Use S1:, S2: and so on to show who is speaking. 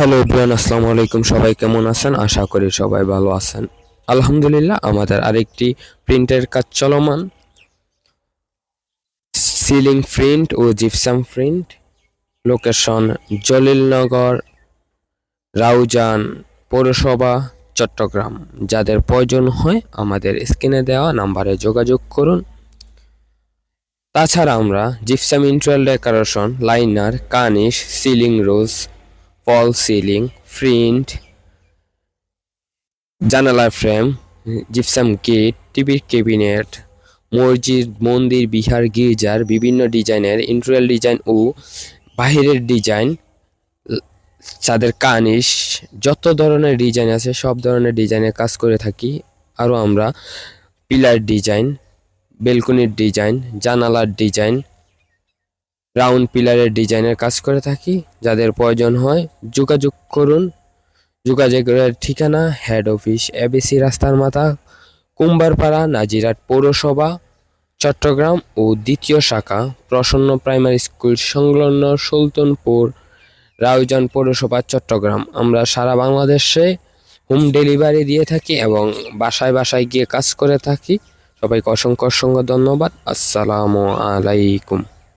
S1: Hello everyone, আসসালামু আলাইকুম। সবাই কেমন আছেন? আশা করি সবাই ভালো আছেন। আলহামদুলিল্লাহ, আমাদের আরেকটি প্রিন্টের কাজ চলমান। সিলিং প্রিন্ট ও gypsum print. Location Jalilnagar, Raozan পৌরসভা, চট্টগ্রাম। যাদের প্রয়োজন হয় আমাদের স্ক্রিনে দেওয়া নাম্বারে যোগাযোগ করুন। তাছাড়া আমরা gypsum interior decoration, liner, cornice, ceiling rose, fall ceiling, print, জানালার ফ্রেম, জিপসাম গেট, টিভির ক্যাবিনেট, মসজিদ, মন্দির, বিহার, গির্জার বিভিন্ন ডিজাইনের ইন্টেরিয়র ডিজাইন ও বাহিরের ডিজাইন, ছাদের কার্নিশ, যত ধরনের ডিজাইন আছে সব ধরনের ডিজাইনের কাজ করে থাকি। আরও আমরা পিলার ডিজাইন, বেলকনির ডিজাইন, জানালার ডিজাইন, রাউন্ড পিলারের ডিজাইনের কাজ করে থাকি। যাদের প্রয়োজন হয় যোগাযোগ করুন। যোগাযোগের ঠিকানা হেড অফিস এবিসি রাস্তার মাথা, কুম্বারপাড়া, নাজিরহাট পৌরসভা, চট্টগ্রাম ও দ্বিতীয় শাখা প্রসন্ন প্রাইমারি স্কুল সংলগ্ন সুলতানপুর, রাউজান পৌরসভা, চট্টগ্রাম। আমরা সারা বাংলাদেশে হোম ডেলিভারি দিয়ে থাকি এবং বাসায় বাসায় গিয়ে কাজ করে থাকি। সবাইকে অসংখ্য অসংখ্য ধন্যবাদ। আসসালামু আলাইকুম।